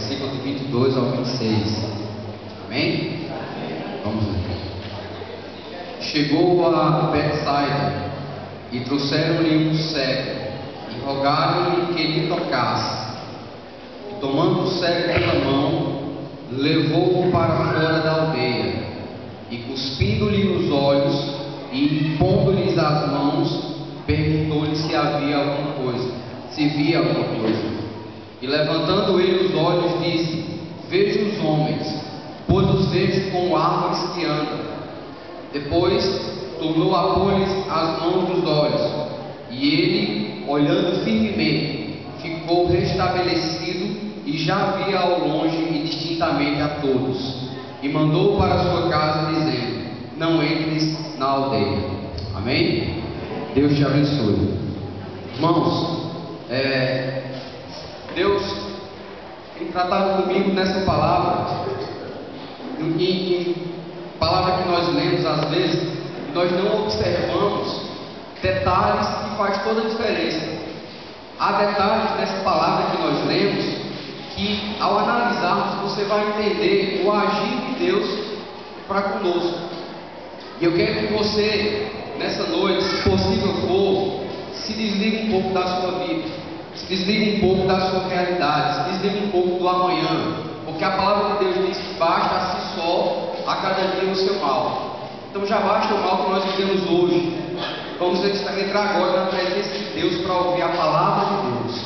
versículo de 22 ao 26. Amém? Vamos ler. Chegou a Betsaida e trouxeram-lhe um cego e rogaram-lhe que lhe tocasse. E tomando o cego pela mão, levou-o para fora da aldeia e cuspindo-lhe nos olhos e impondo-lhes as mãos, perguntou-lhe se havia alguma coisa, se via alguma coisa. E levantando ele os olhos, disse: vejo os homens, pois os vejo como árvores que andam. Depois tornou a pôr-lhes as mãos dos olhos, e ele, olhando firmemente, ficou restabelecido e já via ao longe e distintamente a todos. E mandou para sua casa, dizendo: não entres na aldeia. Amém? Deus te abençoe. Irmãos, Deus tem tratado comigo nessa palavra, em palavra que nós lemos às vezes, e nós não observamos detalhes que faz toda a diferença. Há detalhes nessa palavra que nós lemos que, ao analisarmos, você vai entender o agir de Deus para conosco. E eu quero que você, nessa noite, se possível for, se desligue um pouco da sua vida, se desligue um pouco da sua realidade, se desligue um pouco do amanhã, porque a palavra de Deus diz que basta a si só a cada dia o seu mal. Então já basta o mal que nós vivemos hoje. Vamos entrar agora na presença de Deus para ouvir a palavra de Deus.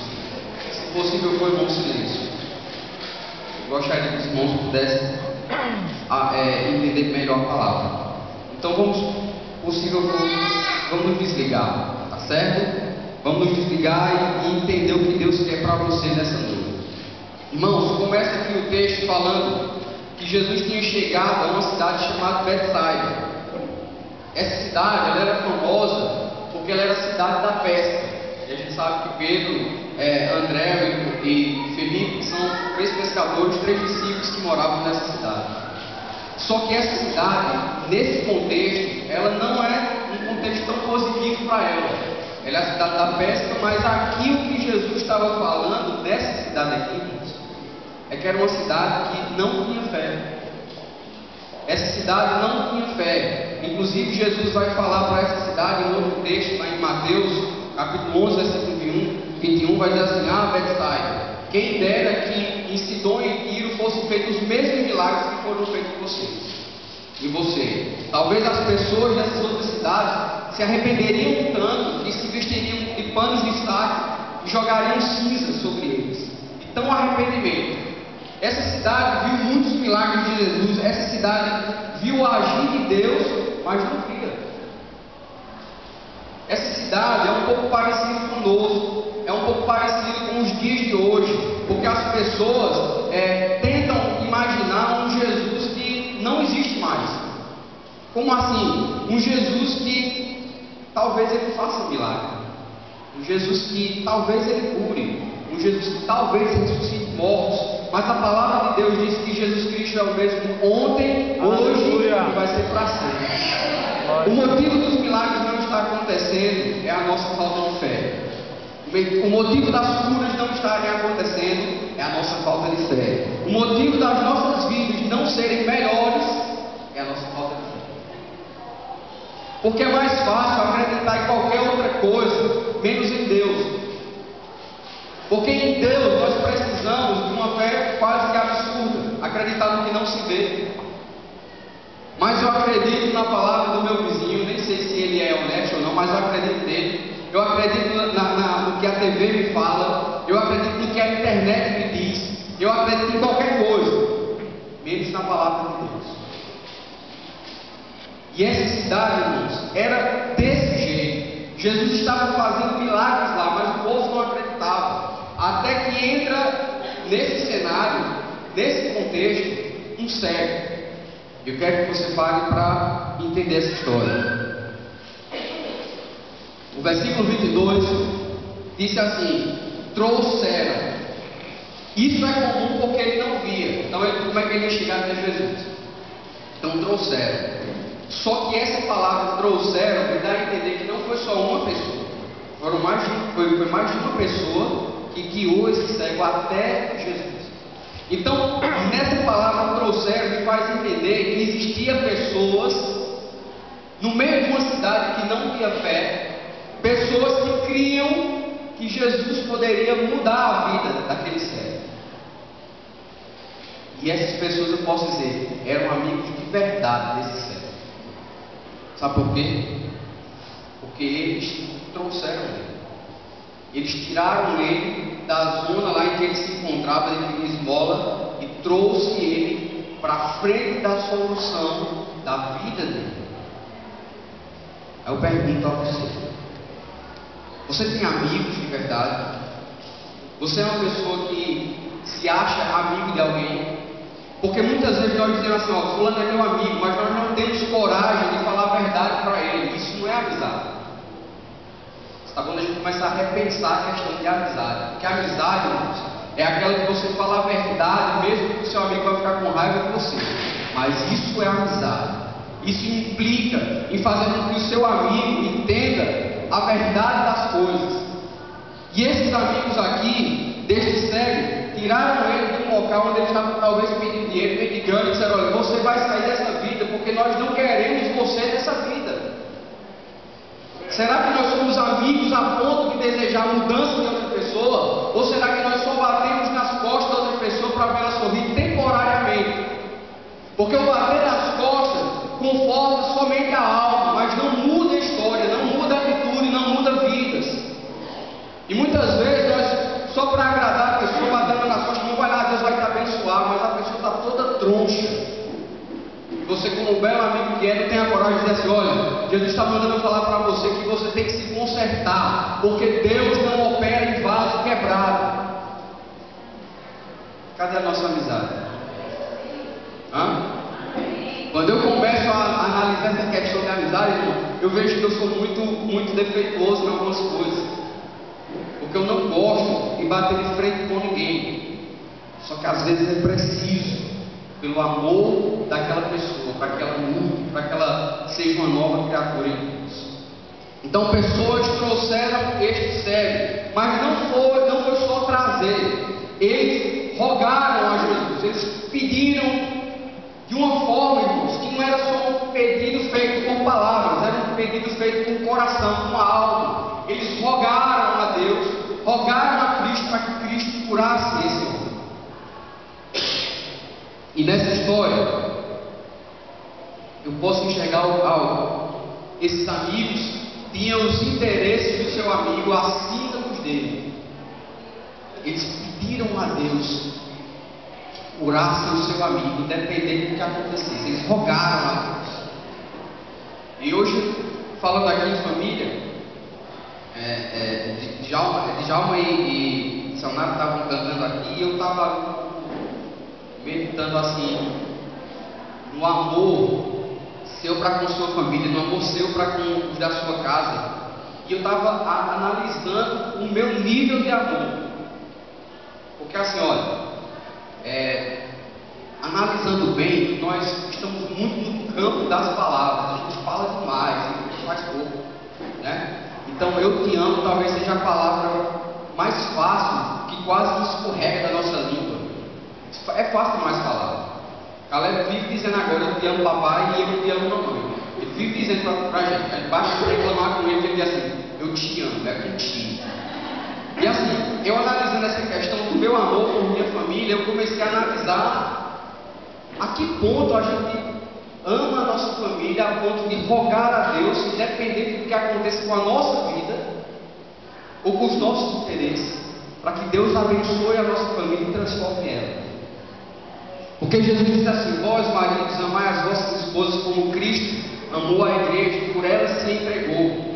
Se possível for, irmão, silêncio. Eu gostaria que os irmãos pudessem entender melhor a palavra. Então vamos nos desligar, tá certo? Vamos nos desligar e entender o que Deus quer para você nessa noite. Irmãos, começa aqui o texto falando que Jesus tinha chegado a uma cidade chamada Betsaida. Essa cidade ela era famosa porque ela era a cidade da pesca. E a gente sabe que Pedro, André e Felipe são 3 pescadores, 3 discípulos que moravam nessa cidade. Só que essa cidade, nesse contexto, ela não é um contexto tão positivo para ela. Ela é a cidade da pesca, mas aqui o que Jesus estava falando dessa cidade aqui, é que era uma cidade que não tinha fé. Essa cidade não tinha fé. Inclusive Jesus vai falar para essa cidade em outro texto, lá em Mateus, capítulo 11, versículo 21, vai dizer assim: Betsaida, quem dera que em Sidônia e Tiro fossem feitos os mesmos milagres que foram feitos em vocês. E você, talvez as pessoas dessas outras cidades se arrependeriam tanto que se vestiriam de panos de saco e jogariam cinzas sobre eles. Então, arrependimento. Essa cidade viu muitos milagres de Jesus. Essa cidade viu o agir de Deus, mas não via. Essa cidade é um pouco parecido conosco, é um pouco parecido com os dias de hoje, porque as pessoas tentam imaginar um Jesus que não existe mais. Como assim? Um Jesus que talvez ele faça milagre, um Jesus que talvez ele cure, um Jesus que talvez ressuscite mortos. Mas a palavra de Deus diz que Jesus Cristo é o mesmo ontem, hoje e vai ser para sempre. O motivo dos milagres não está acontecendo é a nossa falta de fé. O motivo das curas não estarem acontecendo é a nossa falta de fé. O motivo das nossas vidas não serem melhores é a nossa falta de fé. Porque é mais fácil acreditar em qualquer outra coisa, menos em Deus. Porque em Deus nós precisamos de uma fé quase que absurda, acreditar no que não se vê. Mas eu acredito na palavra do meu vizinho, nem sei se ele é honesto ou não, mas eu acredito nele. Eu acredito no que a TV me fala, eu acredito no que a internet me diz, eu acredito em qualquer coisa, menos na palavra de Deus. E essa cidade, irmãos, era desse jeito. Jesus estava fazendo milagres lá, mas o povo não acreditava. Até que entra nesse cenário, nesse contexto, um cego. Eu quero que você pare para entender essa história. O versículo 22 disse assim: trouxeram. Isso é comum porque ele não via. Então, como é que ele ia chegar até Jesus? Então, trouxeram. Só que essa palavra trouxeram me dá a entender que não foi só uma pessoa. Foi mais de uma pessoa que guiou esse cego até Jesus. ele faz entender que existia pessoas no meio de uma cidade que não tinha fé, pessoas que criam que Jesus poderia mudar a vida daquele cego. E essas pessoas, eu posso dizer, eram amigos de verdade desse cego. Sabe por quê? Porque eles trouxeram ele. Eles tiraram ele da zona lá em que ele se encontrava, ele queria esmola, e trouxe ele para frente da solução da vida dele. Aí eu pergunto a você: você tem amigos de verdade? Você é uma pessoa que se acha amigo de alguém? Porque muitas vezes nós dizemos assim: ó, fulano é meu amigo, mas nós não temos coragem de falar a verdade para ele. Isso não é amizade. Está bom? Deixa eu começar a repensar a questão de amizade. Porque a amizade, irmãos, é aquela que você fala a verdade, mesmo que o seu amigo vai ficar com raiva de você. Mas isso é amizade. Isso implica em fazer com que o seu amigo entenda a verdade das coisas. E esses amigos aqui, deste cego, tiraram ele de um local onde ele estava talvez pedindo dinheiro, mendigando, e disseram: olha, você vai sair dessa vida, porque nós não queremos você nessa vida. Será que nós somos amigos a ponto de desejar a mudança de outra pessoa? Ou será que nós só batemos nas costas da outra pessoa para ver ela sorrir temporariamente? Porque o bater nas costas conforta somente a alma, mas não muda a história, não muda a atitude, não muda vidas. E muitas vezes nós, só para agradar a pessoa, batendo nas costas, não vai lá, Deus vai te abençoar, mas a pessoa está toda troncha. E você, como um belo amigo que é, não tem a coragem de dizer assim: olha, Jesus está mandando eu falar para você que você tem que se consertar, porque Deus não opera em vaso quebrado. Cadê a nossa amizade? Hã? Quando eu começo a analisar essa questão de amizade, irmão, eu vejo que eu sou muito defeituoso em algumas coisas. Porque eu não gosto de bater de frente com ninguém. Só que às vezes é preciso, pelo amor daquela pessoa, para que ela mude, para que ela seja uma nova criatura em Deus. Então pessoas trouxeram este cego, mas não foi só trazer. Eles rogaram a Jesus, eles pediram de uma forma, irmãos, que não era só um pedido feito com palavras, era um pedido feito com o coração, com a alma. Eles rogaram a Deus, rogaram a Cristo para que Cristo curasse esse homem. E nessa história, eu posso enxergar algo. Esses amigos tinham os interesses do seu amigo acima dos dele. Eles pediram a Deus que curasse o seu amigo, independente do que acontecesse. Eles rogaram a Deus. E hoje, falando aqui em família, Djalma e Sonara estavam cantando aqui, e eu estava meditando assim, no amor seu para com sua família, no amor seu para com os da sua casa. E eu estava analisando o meu nível de amor. Porque assim, olha, analisando bem, nós estamos muito no campo das palavras. A gente fala demais, a gente faz pouco, né? Então, eu te amo talvez seja a palavra mais fácil, que quase nos escorrega da nossa língua. É fácil demais falar. Caleb vive dizendo agora: eu te amo papai e eu te amo mamãe. Ele vive dizendo pra gente. A gente basta reclamar com ele, ele diz assim: eu te amo, é contigo. E assim, eu analisando essa questão do meu amor por minha família, eu comecei a analisar a que ponto a gente ama a nossa família, a ponto de rogar a Deus, independente do que aconteça com a nossa vida ou com os nossos interesses, para que Deus abençoe a nossa família e transforme ela. Porque Jesus disse assim: vós maridos, amai as vossas esposas como Cristo amou a igreja e por ela se entregou.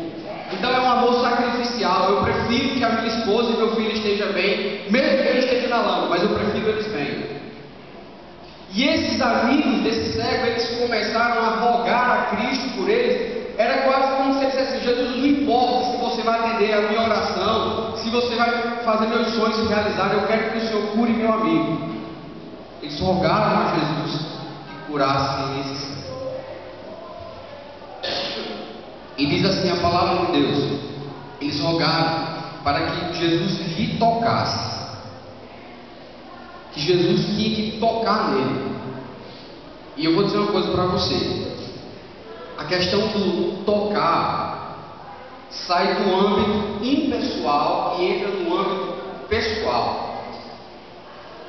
Então é um amor sacrificial. Eu prefiro que a minha esposa e meu filho estejam bem, mesmo que ele esteja na lama, mas eu prefiro eles bem. E esses amigos desse cego, eles começaram a rogar a Cristo por eles. Era quase como se ele dissesse assim: Jesus, não importa se você vai atender a minha oração, se você vai fazer meus sonhos se realizarem, eu quero que o Senhor cure meu amigo. Eles rogaram a Jesus que curasse esse cego. E diz assim a palavra de Deus: eles rogaram para que Jesus lhe tocasse, que Jesus tinha que tocar nele. E eu vou dizer uma coisa para você. A questão do tocar sai do âmbito impessoal e entra no âmbito pessoal.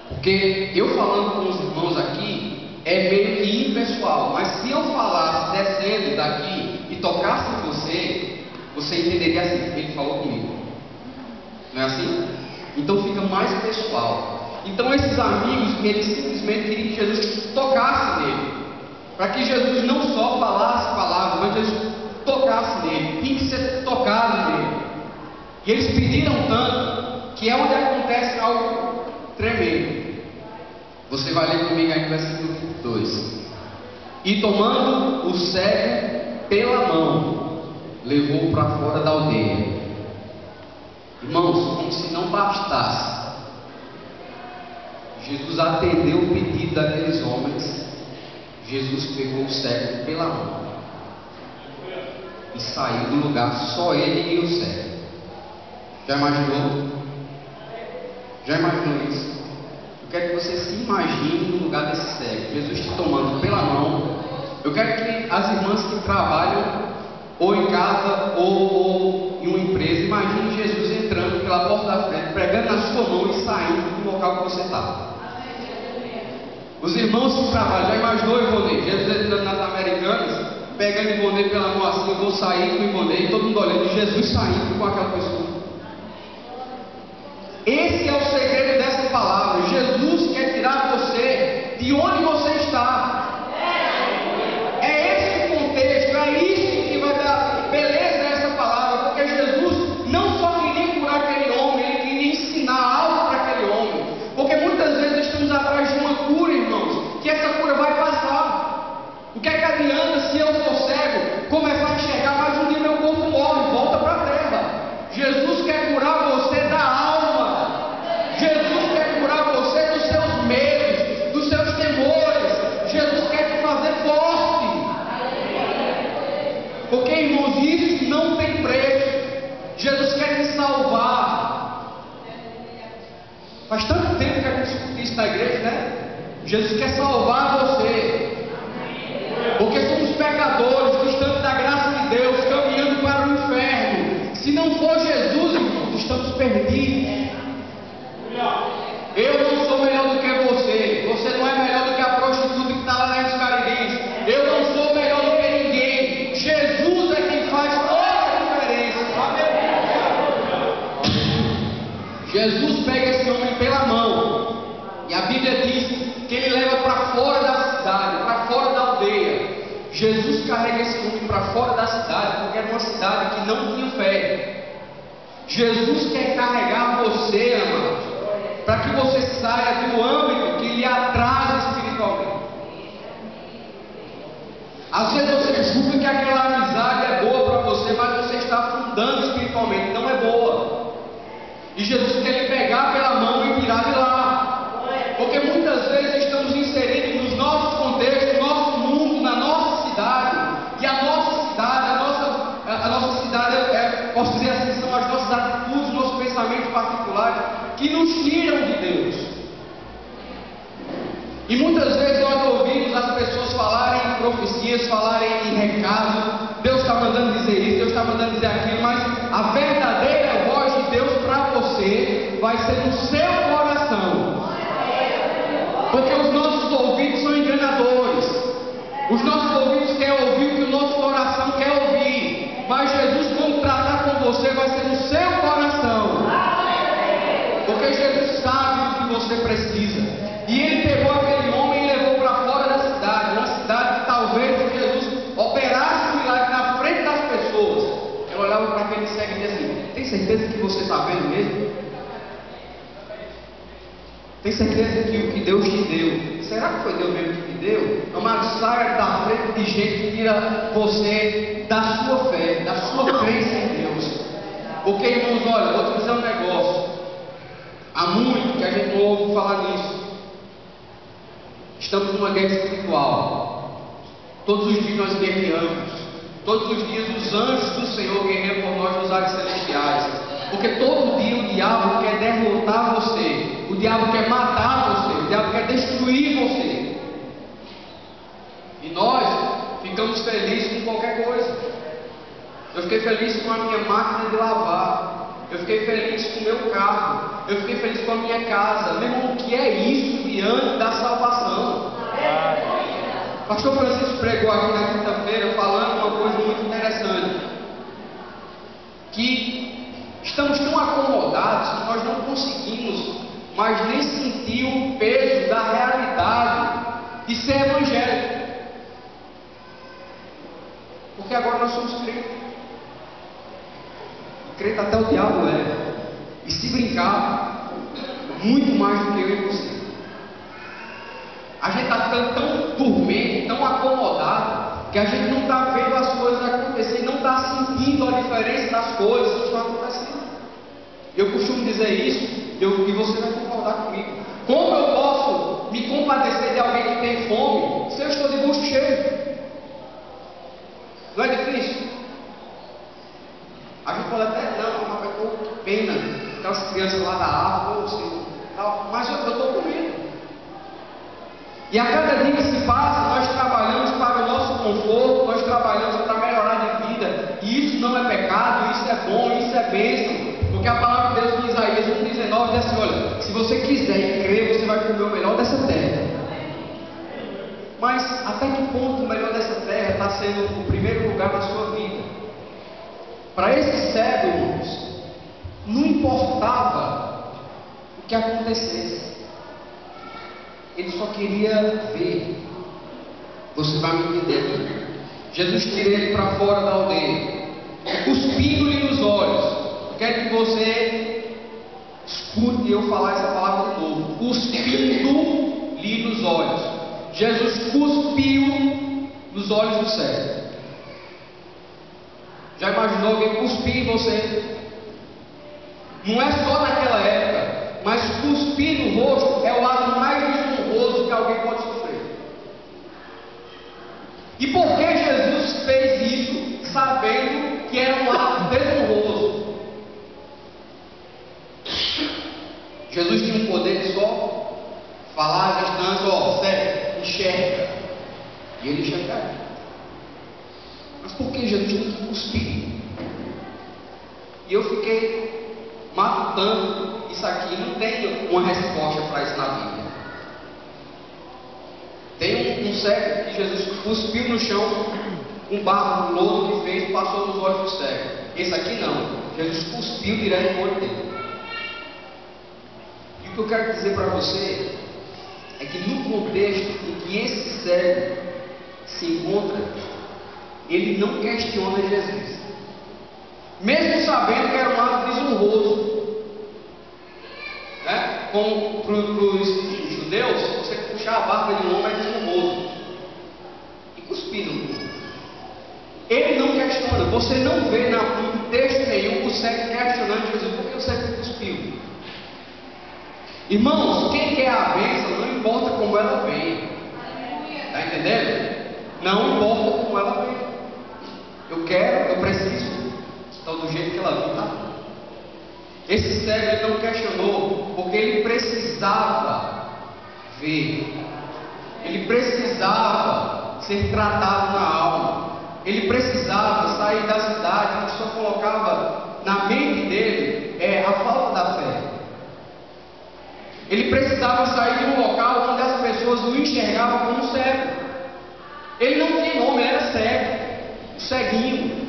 Porque eu falando com os irmãos aqui é meio que impessoal. Mas se eu falasse descendo daqui e tocasse em você, você entenderia assim, ele falou comigo. Não é assim? Então fica mais pessoal. Então esses amigos, eles simplesmente queriam que Jesus tocasse nele, para que Jesus não só falasse palavras, mas Jesus tocasse nele, tinha que ser tocado nele. E eles pediram tanto, que é onde acontece algo tremendo. Você vai ler comigo aí no versículo 2. E tomando o cego pela mão, levou para fora da aldeia. Irmãos, como se não bastasse, Jesus atendeu o pedido daqueles homens. Jesus pegou o cego pela mão e saiu do lugar, só ele e o cego. Já imaginou? Já imaginou isso? Eu quero que você se imagine no lugar desse cego, Jesus te tomando pela mão. Eu quero que as irmãs que trabalham ou em casa ou em uma empresa, imagine Jesus entrando pela porta da frente, pregando na sua mão e saindo do local que você está. Os irmãos que trabalham, já imaginou Ivonei? Jesus entrando nas Americanas, pegando Ivonei pela mão assim, eu vou sair com Ivonei, todo mundo olhando, e Jesus saindo com aquela pessoa. Esse é o segredo dessa palavra. Jesus quer tirar você de onde você está. É esse o contexto, é isso que vai dar beleza a essa palavra, porque Jesus não só queria curar aquele homem, ele queria ensinar algo para aquele homem. Porque muitas vezes estamos atrás de uma cura, irmãos, que essa cura vai passar. O que é que adianta se eu sou cego, começar a enxergar, mas um dia meu corpo morre, volta para a terra? Jesus quer curar você da alma. Jesus quer curar você dos seus medos, dos seus temores. Jesus quer te fazer forte. Porque, irmãos, isso não tem preço. Jesus quer te salvar. Faz tanto tempo que a gente escuta isso na igreja, né? Jesus quer salvar você. Porque somos pecadores, distantes da graça de Deus, caminhando para o inferno. Se não for Jesus, irmãos, estamos perdidos. Eu não sou melhor do que você. Você não é melhor do que a prostituta que está lá na Escaridez. Eu não sou melhor do que ninguém. Jesus é quem faz toda a diferença. Jesus pega esse homem pela mão. E a Bíblia diz que ele leva para fora da cidade, para fora da aldeia. Jesus carrega esse homem para fora da cidade, porque era uma cidade que não tinha fé. Jesus quer carregar você, amado, para que você saia do âmbito que lhe atrasa espiritualmente. Às vezes você julga que aquela amizade é boa para você, mas você está afundando espiritualmente, não é boa. E Jesus quer lhe pegar pela mão e tirar de lá. Porque muitas vezes estamos inseridos nos nossos contextos, no nosso mundo, na nossa cidade. E a nossa cidade, posso dizer assim, são as nossas atitudes, nossos pensamentos particulares que nos tiram de Deus. E muitas vezes nós ouvimos as pessoas falarem em profecias, falarem em recado. Deus está mandando dizer isso, Deus está mandando dizer aquilo, mas a verdadeira voz de Deus para você vai ser no seu coração. Porque os nossos ouvidos são enganadores. Os nossos ouvidos querem ouvir o que o nosso coração quer ouvir. Mas Jesus, quando tratar com você, vai ser no seu coração. Porque Jesus sabe do que você precisa. E ele pegou aquele homem e levou para fora da cidade. Uma cidade que talvez Jesus operasse o milagre na frente das pessoas. Eu olhava para aquele cego e dizia assim: tem certeza que você está vendo mesmo? Tem certeza que o que Deus te deu, será que foi Deus mesmo que te deu? Amado, saia da frente de gente que tira você da sua fé, da sua crença em Deus. Porque, irmãos, olha, vou te dizer um negócio. Há muito que a gente não ouve falar nisso. Estamos numa guerra espiritual. Todos os dias nós guerreamos. Todos os dias os anjos do Senhor guerreiam por nós nos ares celestiais. Porque todo dia o diabo quer derrotar você. O diabo quer matar você. O diabo quer destruir você. ficamos felizes com qualquer coisa. Eu fiquei feliz com a minha máquina de lavar. Eu fiquei feliz com o meu carro. Eu fiquei feliz com a minha casa. Meu irmão, o que é isso diante da salvação? O pastor Francisco pregou aqui na quinta-feira falando uma coisa muito interessante. Que estamos tão acomodados que nós não conseguimos mais nem sentir o peso da realidade de ser evangélico. Porque agora nós somos crentes. Crente até o diabo é. E se brincar, muito mais do que eu e você. A gente está ficando tão dormente, tão acomodado, que a gente não está vendo as coisas acontecer, não está sentindo a diferença das coisas que estão acontecendo. Eu costumo dizer isso, e você vai concordar comigo. Como eu posso me compadecer de alguém que tem fome, se eu estou de bucho cheio? Não é difícil? A gente pode até, não, mas eu estou com pena, aquelas crianças lá da árvore, assim, mas eu estou comendo. E a cada dia que se passa, nós trabalhamos para o nosso conforto, nós trabalhamos para melhorar de vida, e isso não é pecado, isso é bom, isso é bênção, porque a palavra de Deus em Isaías 1,19 diz assim: olha, se você quiser e crer, você vai comer o melhor dessa terra. Mas até que ponto o melhor dessa terra está sendo o primeiro lugar na sua vida? Para esse cego, irmãos, não importava o que acontecesse. Ele só queria ver. Você vai me entender aqui. Jesus tira ele para fora da aldeia, cuspindo-lhe nos olhos. Eu quero que você escute eu falar essa palavra de novo. Cuspindo-lhe nos olhos. Jesus cuspiu nos olhos do cego. Já imaginou alguém cuspir em você? Não é só naquela época, mas cuspir no rosto é o ato mais desonroso que alguém pode sofrer. E por que Jesus fez isso sabendo que era um ato desonroso? Jesus tinha um poder de só falar à distância: ó, cego, enxerga. E ele enxergaria. Mas por que Jesus tinha que cuspir? E eu fiquei matutando isso aqui. Não tenho uma resposta para isso na Bíblia. Tem um cego que Jesus cuspiu no chão, um barro, um lodo que fez, passou nos olhos do cego. Esse aqui não. Jesus cuspiu direto no olho dele. E o que eu quero dizer para você é que no contexto em que esse cego se encontra, ele não questiona Jesus, mesmo sabendo que era um ato desonroso, né? Como para os judeus, você puxar a barba de um homem é desonroso, e cuspir no mundo. Ele não questiona. Você não vê em texto nenhum o cego questionando Jesus: por que o cego cuspiu? Irmãos, quem quer a bênção, não importa como ela vem. Está entendendo? Não importa como ela vem. Eu quero, eu preciso. Então, do jeito que ela vem, tá bom. Esse cego ele não questionou, porque ele precisava ver. Ele precisava ser tratado na alma. Ele precisava sair da cidade, que só colocava na mente dele a falta da fé. Ele precisava sair de um local onde as pessoas o enxergavam como cego. Ele não tinha nome, ele era cego, o ceguinho.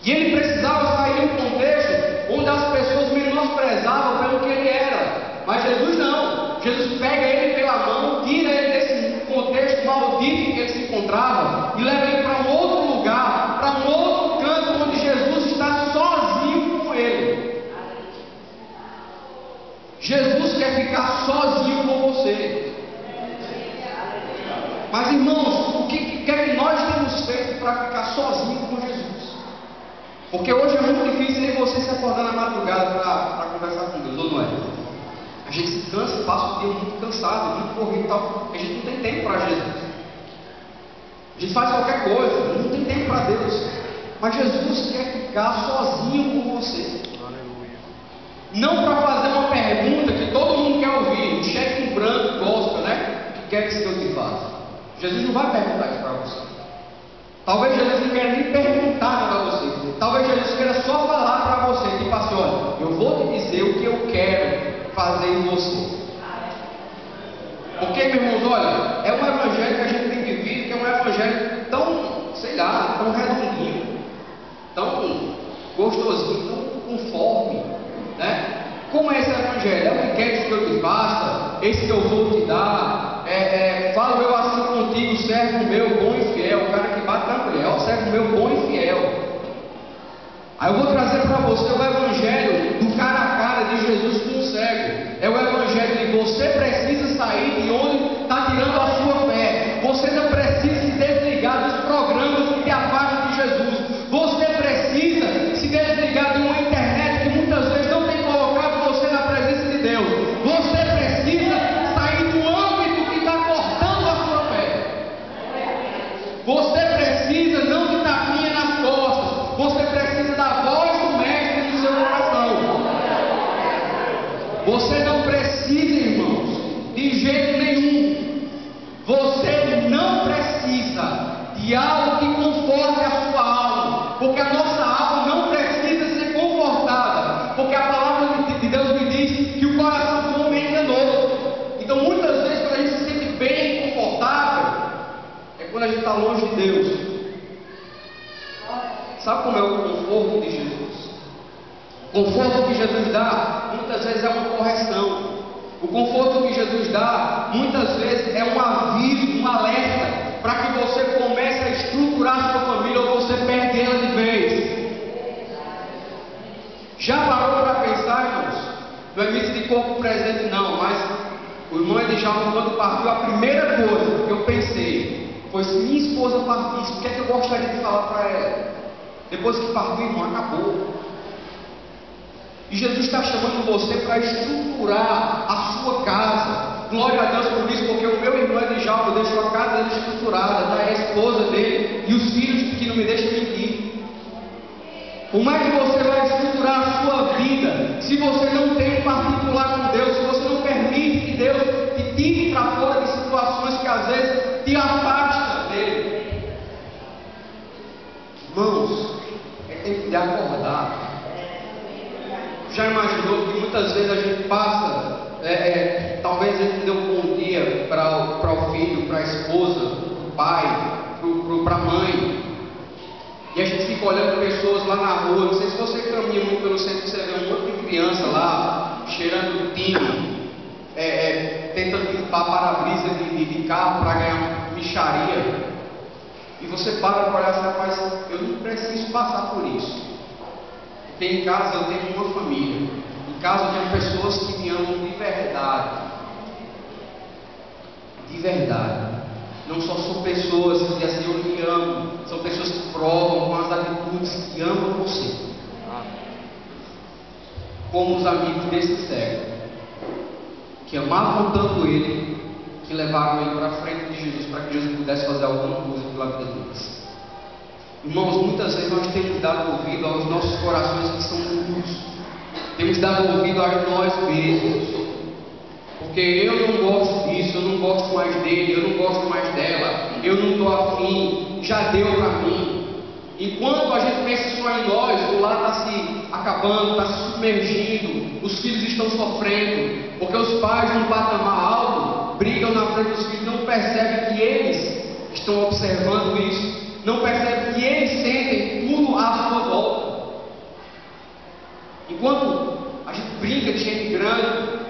E ele precisava sair de um contexto onde as pessoas menosprezavam pelo que ele era. Mas Jesus não. Jesus pega ele pela mão, tira ele desse contexto maldito em que ele se encontrava e leva ele para um outro lugar, para um outro canto onde Jesus está sozinho com ele. Jesus quer ficar sozinho com você. Mas, irmãos, o que é que nós temos feito para ficar sozinho com Jesus? Porque hoje é muito difícil nem você se acordar na madrugada para conversar com Deus, ou não é? A gente se cansa, passa o dia muito cansado, muito corrido e tal. A gente não tem tempo para Jesus. A gente faz qualquer coisa, não tem tempo para Deus. Mas Jesus quer ficar sozinho com você. Não para fazer uma pergunta que todo mundo quer ouvir, um cheque em branco gosta, né? O que quer que Deus te faça? Jesus não vai perguntar isso para você. Talvez Jesus não queira nem perguntar nada a você. Talvez Jesus queira só falar para você, tipo assim, olha, eu vou te dizer o que eu quero fazer em você. Porque, meus irmãos, olha, é um evangelho que a gente tem vivido, que é um evangelho tão, sei lá, tão redondinho, tão gostosinho, tão conforme, né? Como é esse evangelho? É o que queres que eu te faça? Esse que eu vou te dar? Falo eu assim contigo, servo meu, bom e fiel. O cara que bate na mulher, servo meu, bom e fiel. Aí eu vou trazer para você o evangelho do cara a cara de Jesus com o cego. É o evangelho de você precisa sair de onde está tirando a sua fé. Você não precisa se desligar dos programas que te afastam de Jesus. Você precisa se desligar de uma internet que muitas vezes não tem colocado você na presença de Deus. Você precisa sair do âmbito que está cortando a sua fé. Você precisa não de tapinha nas costas. Você precisa da voz do mestre no seu coração. Você não precisa, irmãos, de jeito nenhum. Você não precisa de algo que conforte a sua alma. Porque a nossa alma não precisa ser confortada. Porque a palavra de Deus me diz que o coração do homem é enganoso. Então muitas vezes quando a gente se sente bem e confortável, é quando a gente está longe de Deus. Sabe como é o conforto de Jesus? O conforto que Jesus dá, muitas vezes é uma correção. O conforto que Jesus dá, muitas vezes é um aviso, um alerta, para que você comece a estruturar a sua família ou você perde ela de vez. Já parou para pensar, irmãos? Não é missa de corpo presente não, mas o irmão Edjalma, quando partiu, a primeira coisa que eu pensei foi: se minha esposa partisse, o que é que eu gostaria de falar para ela? Depois que partiu, irmão, acabou. E Jesus está chamando você para estruturar a sua casa. Glória a Deus por isso, porque o meu irmão Edjalma deixou a casa dele estruturada, tá? A esposa dele e os filhos que não me deixam mentir. Como é que você vai estruturar a sua vida se você não tem um particular com Deus, se você não permite que Deus te tire para fora de situações que às vezes te afastam dele? Irmãos, é tempo de acordar. Já imaginou que muitas vezes a gente passa, talvez a gente dê um bom dia para o filho, para a esposa, para o pai, para a mãe, e a gente fica olhando pessoas lá na rua. Não sei se você caminha muito pelo centro, você vê um monte de criança lá, cheirando tinho, tentando limpar para-brisa de carro para ganhar mixaria, e você para olhar e fala: rapaz, eu não preciso passar por isso. Porque em casa eu tenho uma família, em casa eu tenho pessoas que me amam de verdade. De verdade. Não só são pessoas que dizem assim: eu me amo. São pessoas que provam com as atitudes que amam você. Como os amigos desse cego, que amavam tanto ele, que levaram ele para frente de Jesus, para que Jesus pudesse fazer alguma coisa pela vida deles. Irmãos, muitas vezes nós temos dado ouvido aos nossos corações que são duros. Temos dado ouvido a nós mesmos. Porque eu não gosto disso, eu não gosto mais dele, eu não gosto mais dela, eu não estou afim, já deu para mim. Enquanto a gente pensa só em nós, o lar está se acabando, está se submergindo, os filhos estão sofrendo, porque os pais num patamar alto brigam na frente dos filhos, não percebem que eles estão observando isso. Não percebe que eles sentem tudo à sua volta. Enquanto a gente brinca de gente grande,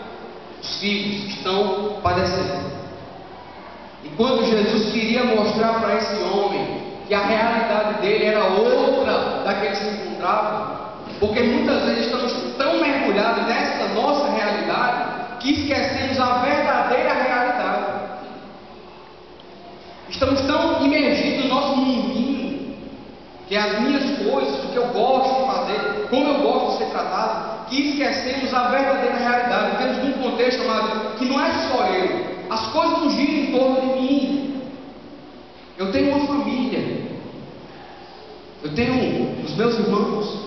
os filhos estão padecendo. Enquanto Jesus queria mostrar para esse homem que a realidade dele era outra da que ele se encontrava, porque muitas vezes estamos tão mergulhados nessa nossa realidade que esquecemos a verdadeira realidade. Estamos tão imergidos no nosso mundinho, que é as minhas coisas, o que eu gosto de fazer, como eu gosto de ser tratado, que esquecemos a verdadeira realidade. Temos um contexto chamado que não é só eu, as coisas não giram em torno de mim. Eu tenho uma família, eu tenho os meus irmãos,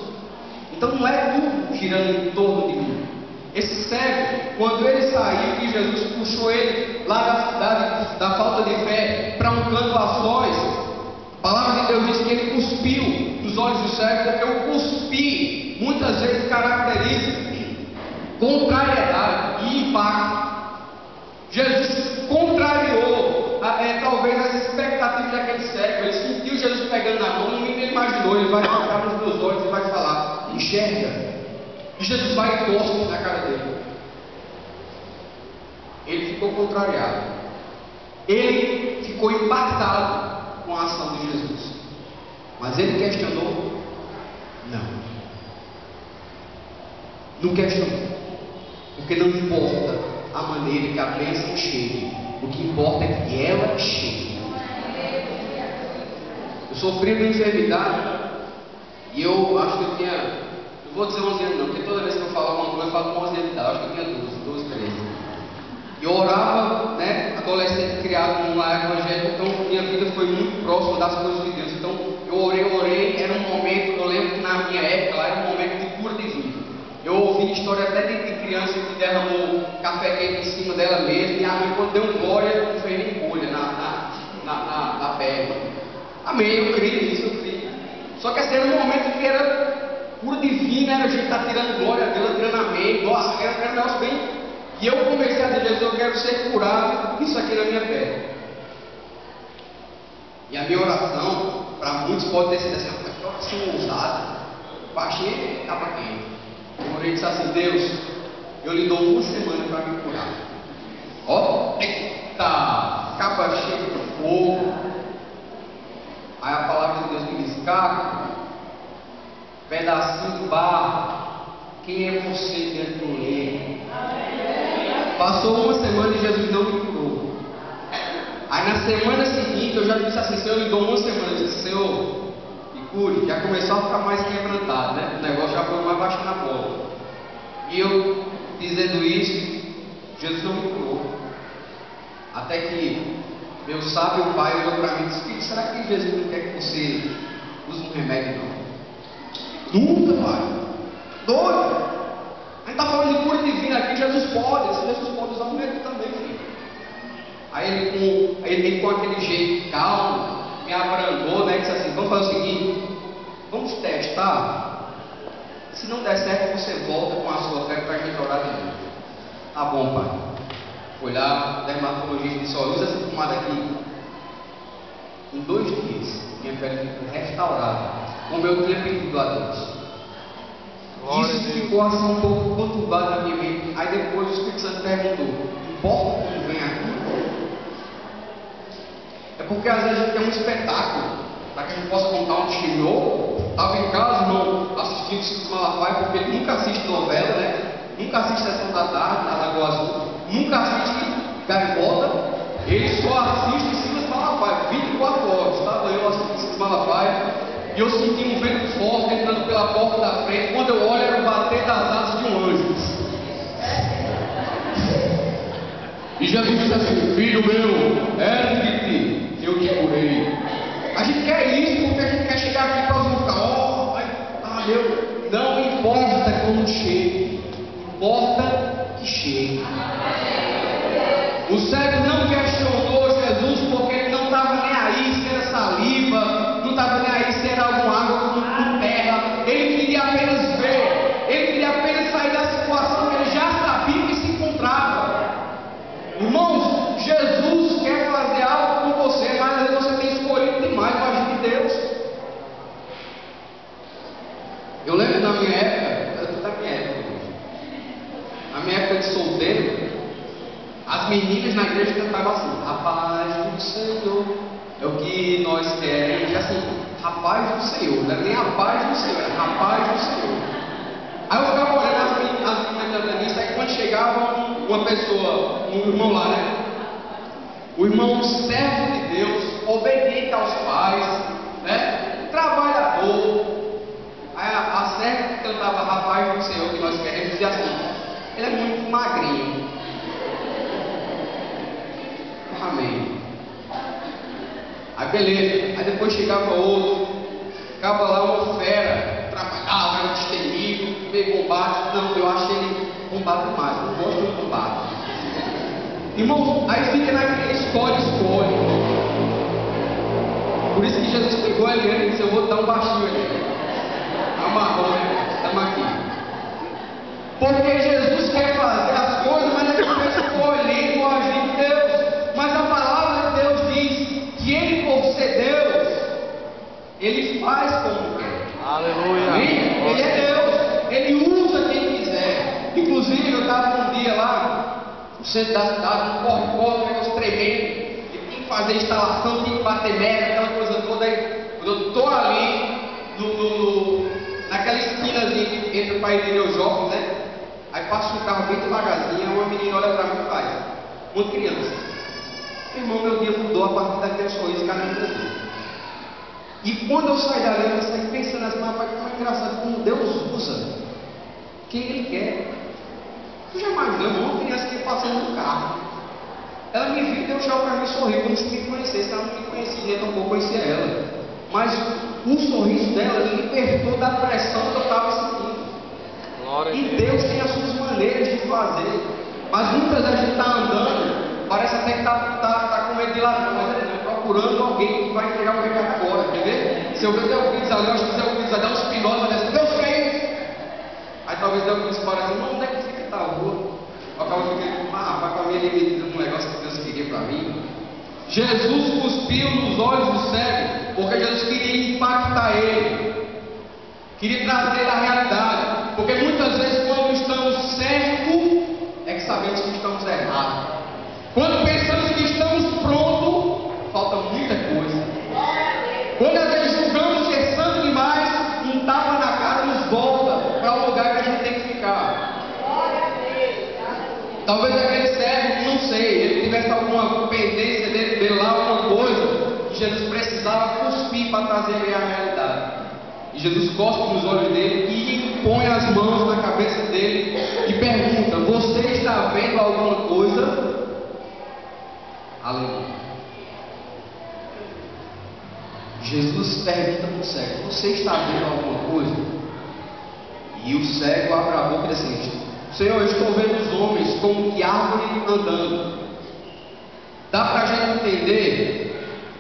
então não é tudo girando em torno de mim. Esse cego, quando ele saiu, que Jesus puxou ele lá da cidade da falta de fé para um plantações, a palavra de Deus diz que ele cuspiu nos olhos do cego, porque o cuspir muitas vezes caracteriza contrariedade e impacto. Jesus contrariou talvez as expectativas daquele cego. Ele sentiu Jesus pegando na mão, ninguém imaginou. Ele vai tocar nos meus olhos e vai falar: enxerga. E Jesus vai e torce na cara dele. Ele ficou contrariado. Ele ficou impactado com a ação de Jesus. Mas ele questionou? Não. Não questionou. Porque não importa a maneira que a bênção chegue, o que importa é que ela chegue. Eu sofri de enfermidade e eu acho que eu tinha, não vou dizer 11 anos não, porque toda vez que eu falo alguma coisa eu falo com 11 anos de idade, acho que eu tinha 12, 13. E eu orava, adolescente criado num lar evangélico, então minha vida foi muito próxima das coisas de Deus. Então eu orei, era um momento, eu lembro que na minha época lá era um momento de cura divina. Eu ouvi história até de criança que derramou café quente em cima dela mesma, e a mãe, quando deu glória, não fez nem bolha na perna. Amém, eu creio nisso, eu creio. Só que esse era um momento que era cura divina, era a gente estar tirando glória dela, tirando amém, nossa, era um negócio bem. E eu comecei a dizer: Jesus, eu quero ser curado isso aqui na minha perna. E a minha oração, para muitos pode ter sido assim: que oração ousada, baixei e estava quente. Eu orei e disse assim: Deus, eu lhe dou uma semana para me curar. Ó, eita, capa cheia de fogo. Aí a palavra de Deus me diz: Caco, pedacinho de barro, quem é você diante do leito? Passou uma semana e Jesus não me curou. Aí na semana seguinte eu já disse assim: Senhor, eu lhe dou uma semana. Eu disse: Senhor, cure, já começou a ficar mais quebrantado, né? O negócio já foi mais baixando a bola. E eu, dizendo isso, Jesus não me curou. Até que meu sábio pai olhou para mim e disse: Filho, será que Jesus não quer que você use um remédio? Não. Nunca, pai. Doido. A gente está falando de cura divina aqui. Jesus pode usar um remédio também, filho. Aí ele com aquele jeito calmo, me abrandou, né? Disse assim: vamos fazer o seguinte, vamos testar. Se não der certo, você volta com a sua fé para a gente orar de novo. Tá bom, pai. Foi lá, o dermatologista disse: olha, usa essa pomada aqui. Em 2 dias, minha pele ficou restaurada, como eu tinha pedido a Deus. Isso ficou assim um pouco conturbado na minha mente. Aí depois o Espírito Santo perguntou: importa como vem aqui? É porque às vezes a gente tem um espetáculo para que a gente possa contar um testemunho. Estava em casa, irmão, assistindo Silas Malafaia, porque ele nunca assiste novela, né? Nunca assiste Sessão da Tarde na Lagoa Azul, nunca assiste Gaivota. Ele só assiste Silas Malafaia 24 horas. Estava eu assistindo Silas Malafaia e eu senti um vento forte entrando pela porta da frente. Quando eu olho, era o bater das asas de um anjo. E Jesus disse assim: filho meu, ergue-te, eu te curei. A gente quer isso porque a gente quer chegar aqui para os ficar: meu, não importa como chegue, importa que chegue. O cego não questionou Jesus porque ele não estava nem aí se era saliva, não estava nem aí se era alguma água com terra. Ele queria apenas ver, ele queria apenas sair da situação que ele já sabia que se encontrava. Irmãos, Jesus quer fazer algo com você, mas às vezes você tem escolhido demais para agir de Deus. Eu lembro na minha época, na minha época de solteiro, as meninas na igreja cantavam assim: rapaz do Senhor, é o que nós queremos. E assim, rapaz do Senhor, não era nem a paz do Senhor, era rapaz do Senhor. Aí eu ficava olhando as meninas cantando isso. Aí quando chegava uma pessoa, um irmão lá, né? O irmão servo de Deus, obediente aos pais, né? Trabalhador. Aí a serva que cantava rapaz do Senhor, que nós queremos, dizia assim: ele é muito magrinho. Amém. Aí beleza. Aí depois chegava outro, ficava lá uma fera, trabalhava, era destemido, meio bombado. Não, eu achei ele bombado demais, não gosto de bombado. Irmãos, aí fica naquele escolhe. Jesus pegou a Eliane e disse: eu vou dar um baixinho ali. Amarrou, né? Estamos aqui. Porque Jesus quer fazer as coisas, mas ele não está escolhendo o agir de Deus. Mas a palavra de Deus diz que ele, por ser Deus, ele faz como quer. Aleluia. Amém? Ele é Deus. Ele usa quem quiser. Inclusive, eu estava um dia lá no centro da cidade, um corre-corre, um negócio tremendo. E tinha que fazer instalação, tinha que bater mega, aquela coisa toda. Aí, quando eu estou ali, naquela esquinazinha que entra para a Irineu Jovem, né? Aí passa um carro bem devagarzinho, uma menina olha para mim e faz: uma criança. Irmão, meu dia mudou a partir daquele sorriso que ela me mudou. E quando eu saí dali, eu saí pensando assim: rapaz, como é engraçado como Deus usa quem Ele quer. Tu já imaginou, uma criança que passando no carro, ela me viu e deu tchau para mim e sorriu, como se me conhecesse. Ela não me conhecia, nem tampouco conhecia ela. Mas o sorriso dela libertou da pressão que eu estava sentindo. E Deus tem as suas maneiras de fazer. Mas muitas vezes a gente está andando, parece até que está com medo de ladrão, mas é procurando alguém que vai entregar o recado agora, quer ver? Se eu ver Deus ali, eu acho que Deus vai dar uns pinós, vai dizer: Deus quer. Aí talvez Deus pare assim: não, onde é que fica tal rua? Acaba ficando: rapaz, para mim ele me deu um negócio que Deus queria para mim. Jesus cuspiu nos olhos do cego, porque Jesus queria impactar ele, queria trazer ele à realidade. Porque muitas vezes, quando estamos certos, é que sabemos que estamos errados. Quando pensamos que estamos prontos, falta muita coisa. Quando às vezes julgamos ser santo demais, um tapa na cara nos volta para o lugar que a gente tem que ficar. Talvez aquele cego, não sei, ele tivesse alguma pendência dele lá, alguma coisa que Jesus precisava cuspir para trazer ele à realidade. E Jesus cospe nos olhos dele e põe as mãos na cabeça dele e pergunta: você está vendo alguma coisa? Aleluia. Jesus pergunta para o cego: você está vendo alguma coisa? E o cego abre a boca e diz assim: Senhor, eu estou vendo os homens como que árvore andando. Dá para a gente entender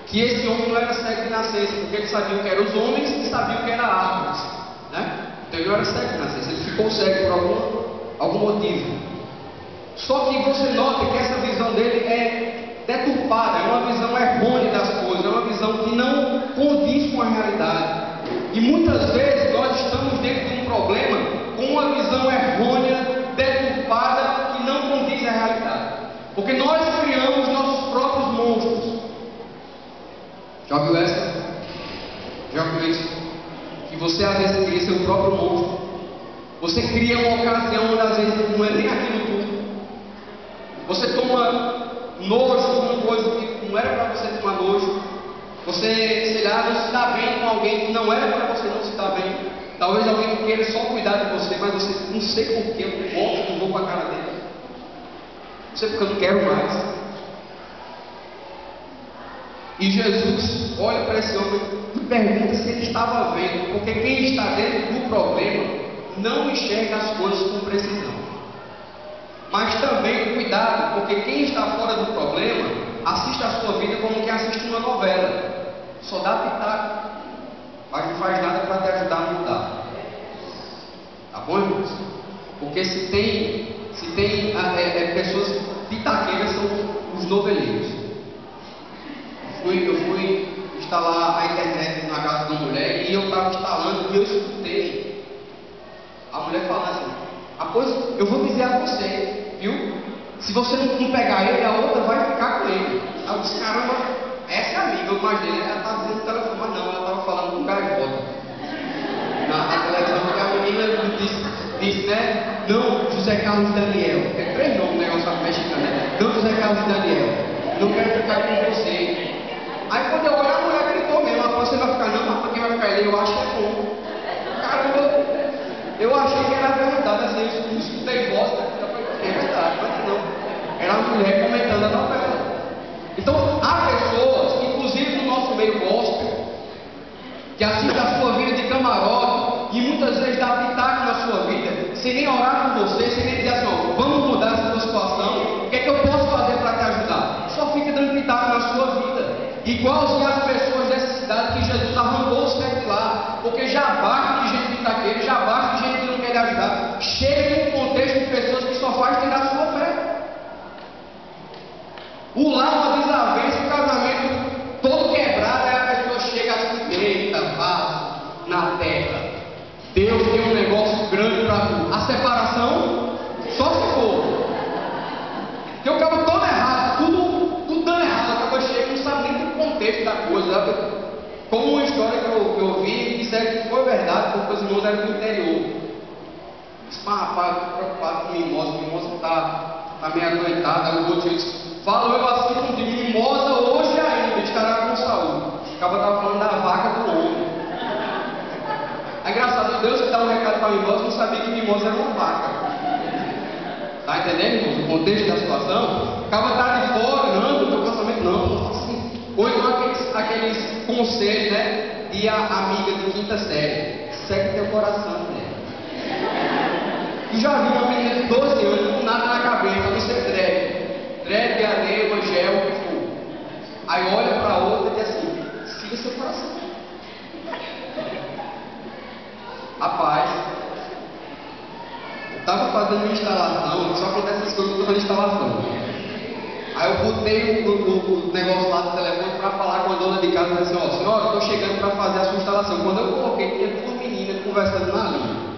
que esse homem não era cego de nascença, porque ele sabia o que eram os homens e sabia o que eram árvores, né? Então ele não era cego de nascença, ele ficou cego por algum motivo. Só que você nota que essa visão dele é deturpada, é uma visão errônea das coisas, é uma visão que não condiz com a realidade. E muitas vezes nós estamos dentro de um problema com uma visão errônea, deturpada, que não condiz à realidade. Porque nós criamos nossos próprios monstros. Já viu essa? Já viu isso? Que você às vezes cria seu próprio monstro. Você cria uma ocasião onde às vezes não é nem aquilo tudo. Você toma nojo de uma coisa que não era para você tomar nojo. Você, sei lá, não se dá bem com alguém que não era para você não se dar bem. Talvez alguém que queira só cuidar de você, mas você não sei porquê, eu não vou com a cara dele. Não sei porque eu não quero mais. E Jesus olha para esse homem e pergunta se ele estava vendo, porque quem está dentro do problema não enxerga as coisas com precisão. Mas também cuidado, porque quem está fora do problema assiste a sua vida como quem assiste uma novela. Só dá pitaco, mas não faz nada para te ajudar a mudar. Tá bom, irmãos? Porque se tem pessoas pitaqueiras, são os noveleiros. Eu fui instalar a internet na casa de uma mulher e eu estava instalando e eu escutei a mulher falando assim: pois eu vou dizer a você, viu? Se você não pegar ele, a outra vai ficar com ele. Aí eu disse: caramba, essa é a amiga. Eu imaginei, ela estava dizendo o telefone, mas não, ela estava falando com um gaivota. Na televisão, que a menina disse, né? Não, José Carlos Daniel. É 3 nomes, o negócio mexicano, né? Não, José Carlos Daniel. Não quero ficar com você. Aí quando eu olho, a mulher gritou mesmo: você vai ficar não, mas quem vai ficar ele? Eu acho que é bom. Caramba, eu achei que era verdade, assim, eu escutei voz, né? É verdade, mas não. Era a mulher comentando a novela. Então, há pessoas, inclusive no nosso meio gospel, que assistem a sua vida de camarote e muitas vezes dá pitaco na sua vida, sem nem orar por você, sem nem dizer assim: ó, vamos mudar essa tua situação, o que é que eu posso fazer para te ajudar? Só fica dando pitaco na sua vida. Igualzinho as pessoas dessa cidade que já O lar, uma desavença, o casamento todo quebrado, aí a pessoa chega assim, eita, vaso na terra. Deus tem um negócio grande para tu. A separação, só se for. Porque o cabo todo errado, tudo dando errado. A pessoa chega e não sabe nem o contexto da coisa. Sabe? Como uma história que eu ouvi, disseram que foi verdade, porque os irmãos eram do interior. Disse, rapaz, estou preocupado com mimosa está meio adoentada. O outro disse, fala eu assim contigo, mimosa hoje ainda estará com saúde. O cabo estava falando da vaca do homem. É engraçado, Deus que dá um recado para a mimosa, não sabia que mimosa era uma vaca. Está entendendo, irmãos? O contexto da situação? Acaba estar de fora, não, do teu casamento, não, assim. Ou então aqueles conselhos, né? De a amiga de quinta série. Segue teu coração, né? Tu já viu uma menina de 12 anos com nada na cabeça, não ser dread, areia, evangelho, o que for. Aí olha para a outra e diz assim: siga seu coração. Rapaz, eu estava fazendo uma instalação, só acontece essas coisas que eu estou fazendo instalação. Aí eu botei o negócio lá do telefone para falar com a dona de casa e disse assim: ó, senhora, estou chegando para fazer a sua instalação. Quando eu coloquei, tinha duas meninas conversando na linha.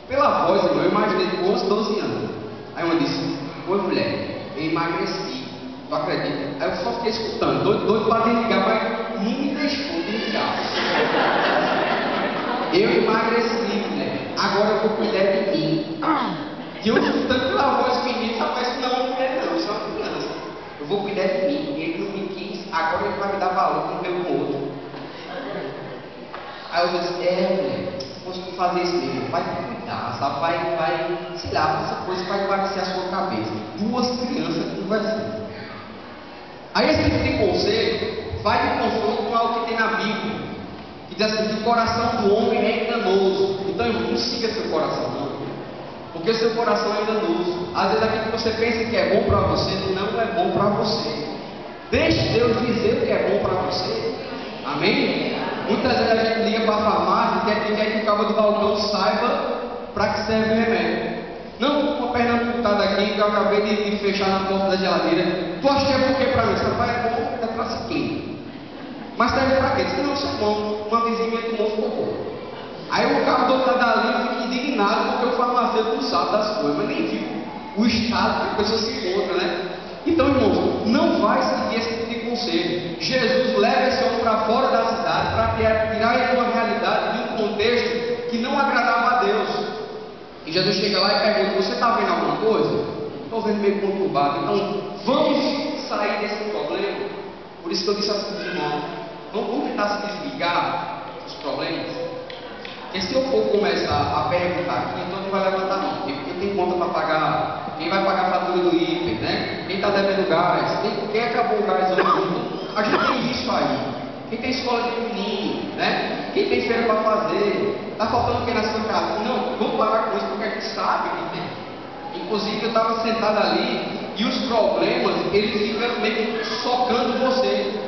Pela voz, irmão, eu imaginei com 11, 12 anos. Aí uma disse: oi mulher, eu emagreci, tu acredita? Aí eu só fiquei escutando, doido para desligar, mas não me deixou desligar. Eu emagreci, mulher, agora eu vou cuidar de mim. E eu escutando pela voz menina, rapaz, isso não é uma mulher não, isso é uma criança. Eu vou cuidar de mim, ele não me quis, agora ele vai me dar valor com o meu outro. Aí eu disse: mulher, posso fazer isso mesmo, vai cuidar, sabe? Vai, sei lá, essa coisa vai emagrecer a sua cabeça. Duas crianças conversando. Aí esse tipo de conselho vai de confronto com algo que tem na Bíblia, que diz assim: que o coração do homem é enganoso. Então, irmão, não siga seu coração, não. Porque seu coração é enganoso. Às vezes aquilo que você pensa que é bom para você, não é bom para você. Deixe Deus dizer o que é bom para você. Amém? Muitas vezes a gente liga para a farmácia e quer que o cabo do balcão saiba para que serve o remédio. Não, uma perna amputada aqui que eu acabei de fechar na porta da geladeira. Tu acha que é por quê para mim? Você vai, é bom, é para se quem? Mas serve para quê? Diz que não, seu irmão, uma vizinha tomou, ficou bom. Aí o cabo do outro lado da linha fica indignado porque o farmacêutico não sabe das coisas, mas nem viu o estado que a pessoa se encontra, né? Então, irmãos, não vai seguir esse tipo de conselho. Jesus leva esse homem para fora da cidade para tirar ele de uma realidade, de um contexto que não agradava a Deus. E Jesus chega lá e pergunta: você está vendo alguma coisa? Estou vendo meio conturbado. Então, vamos sair desse problema. Por isso que eu disse assim, irmão, vamos tentar se desligar dos problemas. Porque se eu for começar a perguntar aqui, então não vai levantar não. Porque quem tem conta para pagar, quem vai pagar a fatura do IPE, né? Quem está devendo gás, quem acabou o gás hoje, a gente tem isso aí. Quem tem escola de menino, né? Quem tem feira para fazer, está faltando o que na sua casa? Não, vamos parar com isso porque a gente sabe que tem. Inclusive eu estava sentado ali e os problemas, eles ficam meio que socando você.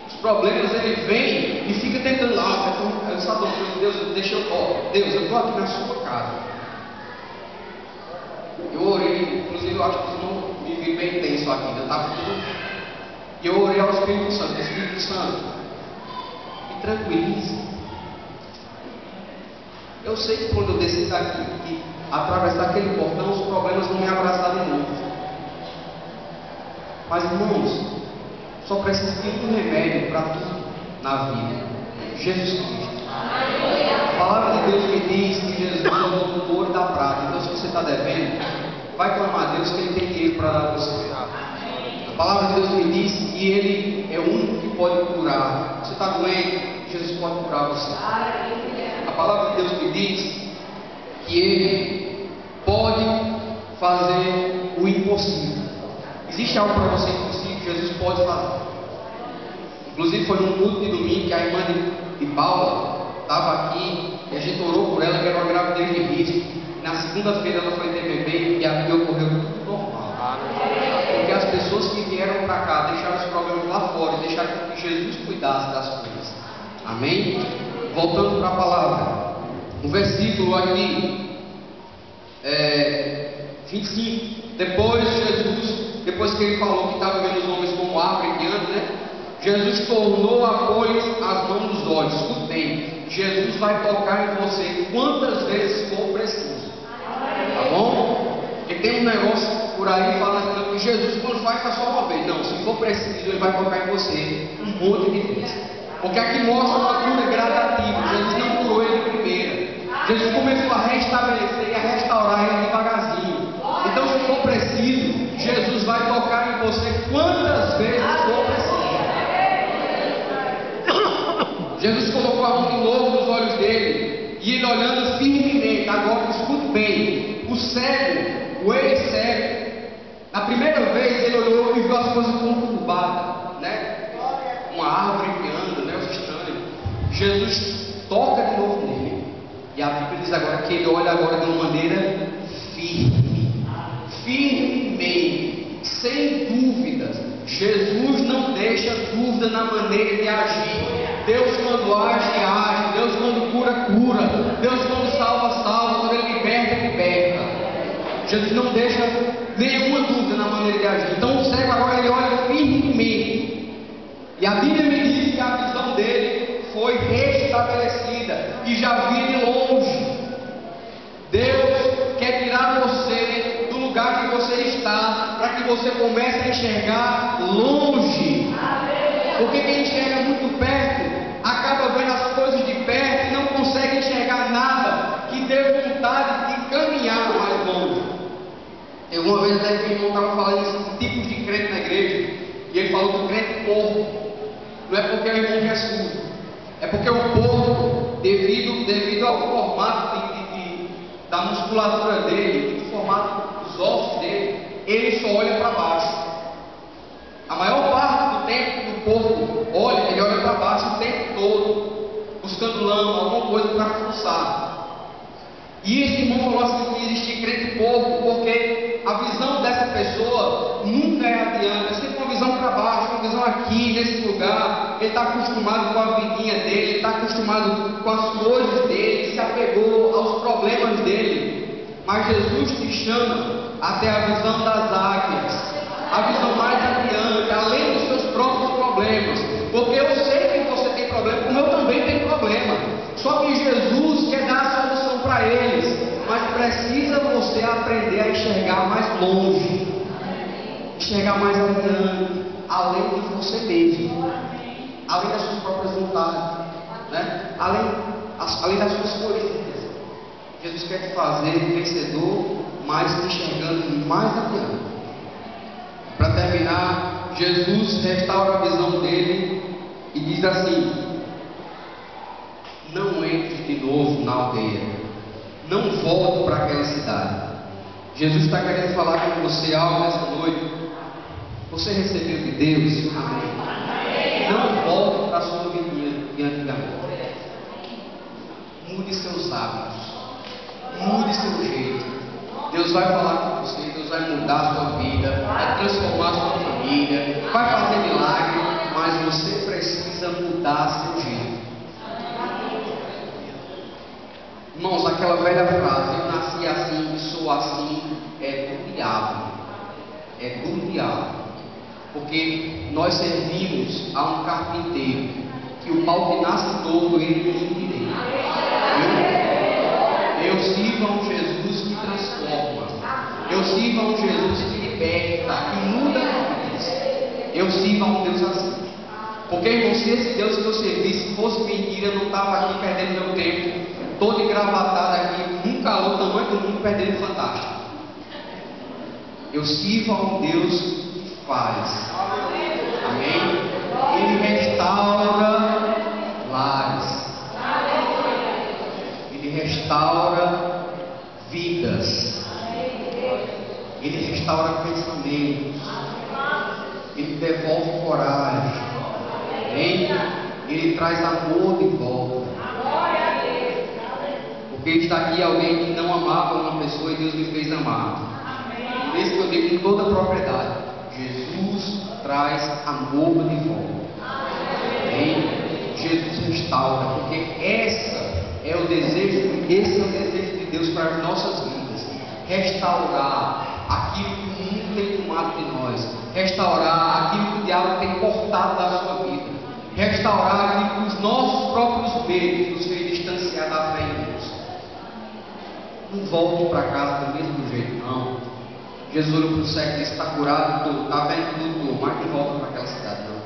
Os problemas, ele vem e fica tentando lá, eu sabe, Deus, deixa eu, Deus, eu estou aqui na sua casa. Eu orei, inclusive eu acho que vocês não me viram bem tenso aqui, eu estava tudo. E eu orei ao Espírito Santo: Espírito Santo, me tranquilize. Eu sei que quando eu descer daqui e atravessar aquele portão, os problemas vão me abraçar de novo. Mas, irmãos, só precisa de um remédio para tudo na vida: Jesus Cristo. A palavra de Deus me diz que Jesus é o dono do ouro e da prata. Então, se você está devendo, vai clamar a Deus que Ele tem dinheiro para dar a você. A palavra de Deus me diz que Ele é o único que pode curar. Você está doente, Jesus pode curar você. A palavra de Deus me diz que Ele pode fazer o impossível. Existe algo para você impossível, Jesus pode fazer. Inclusive foi num culto de domingo que a irmã de Paula estava aqui e a gente orou por ela, que era uma gravidez de risco. E na segunda-feira ela foi ter bebê e aqui ocorreu tudo normal. Porque as pessoas que vieram para cá deixaram os problemas lá fora e deixaram que Jesus cuidasse das coisas. Amém? Voltando para a palavra, o versículo aqui 25. depois que ele falou que estava vendo os homens como árvore que anda, né? Jesus tornou a pôr-lhes as mãos nos olhos. Escute bem, Jesus vai tocar em você quantas vezes for preciso. Tá bom? Porque tem um negócio por aí falando que Jesus quando faz só uma vez. Não, se for preciso, ele vai tocar em você um monte de vezes. Porque aqui mostra uma cura gradativa. Jesus não curou ele de primeira. Jesus começou a restabelecer e a restaurar ele devagarzinho. Então, se for preciso, Jesus vai tocar em você quantas vezes for preciso. Jesus colocou a mão de novo nos olhos dele, e ele olhando firmemente. Agora, escute bem, o cego, o ex-cego, na primeira vez ele olhou e viu as coisas conturbadas, né? Uma árvore que anda, né? Os estranhos. Jesus toca de novo nele, e a Bíblia diz agora que ele olha agora de uma maneira firmemente, sem dúvidas. Jesus não deixa dúvida na maneira de agir. Deus quando age, age. Deus quando cura, cura. Deus quando salva, salva. Quando ele liberta, liberta. Jesus não deixa nenhuma dúvida na maneira de agir. Então o cego agora ele olha firmemente. E a Bíblia me diz que a visão dele foi restabelecida e já via de longe. Deus quer tirar você do lugar que você está, para que você comece a enxergar longe. Porque quem enxerga muito perto acaba vendo as coisas de perto e não consegue enxergar nada, que dê vontade de caminhar mais longe. Eu uma vez até que o irmão estava falando esses tipos de crente na igreja, e ele falou do crente porco. Não é porque o irmão que é surdo, é porque o porco, devido ao formato da musculatura dele, do formato dos ossos dele, ele só olha para baixo. A maior parte do tempo que o porco ele olha para baixo o tempo todo, buscando lama, alguma coisa para fuçar. E esse irmão falou assim que existe crente porco, porque a visão dessa pessoa nunca é adiante, é sempre uma visão para baixo, uma visão aqui, nesse lugar. Ele está acostumado com a vidinha dele, ele está acostumado com as coisas dele, se apegou aos problemas dele. Mas Jesus te chama até a visão das águias, a visão mais adiante, além dos seus próprios problemas. Porque eu sei que você tem problema, como eu também tenho problema. Só que Jesus quer dar a solução para eles, mas precisa você aprender a enxergar mais longe, enxergar mais adiante, além de você mesmo, além das suas próprias vontades, né? além das suas corias. Jesus quer te fazer vencedor, mas enxergando mais adiante. Para terminar, Jesus restaura a visão dele e diz assim: não entre de novo na aldeia, não volte para aquela cidade. Jesus está querendo falar com você algo nessa noite. Você recebeu de Deus? Amém. Não volte para a sua vidinha de antigamente. Mude seus hábitos, mude seu jeito. Deus vai falar com você, Deus vai mudar a sua vida, vai transformar a sua família, vai fazer milagre, mas você precisa mudar seu jeito. Irmãos, aquela velha frase, eu nasci assim e sou assim, é do diabo. É do diabo. Porque nós servimos a um carpinteiro, que o pau que nasce todo, ele endireita. Eu sirvo a um Jesus que transforma. Eu sirvo a um Jesus que liberta, que muda vidas. Eu sirvo a um Deus assim. Porque, irmão, se esse Deus que eu servisse fosse mentira, eu não estava aqui perdendo meu tempo, todo engravatado aqui, num calor tamanho do mundo, perdendo fantástico. Eu sirvo a um Deus que faz. Amém? Ele restaura lares. Ele restaura vidas. Ele restaura pensamentos. Ele devolve coragem. Amém? Ele traz amor de volta. Porque está aqui alguém que não amava uma pessoa e Deus me fez amar. Por isso que eu digo com toda a propriedade: Jesus traz amor de volta. Amém? Jesus restaura, porque esse é o desejo de Deus para as nossas vidas. Restaurar aquilo que o mundo tem tomado de nós, restaurar aquilo que o diabo tem cortado da sua vida, restaurar aquilo que os nossos próprios medos nos fez distanciar da fé em Deus. Não volte para casa do mesmo jeito, não. Jesus olhou para o cego e disse: está curado, está bem, doutor, mas não volta para aquela cidade, não.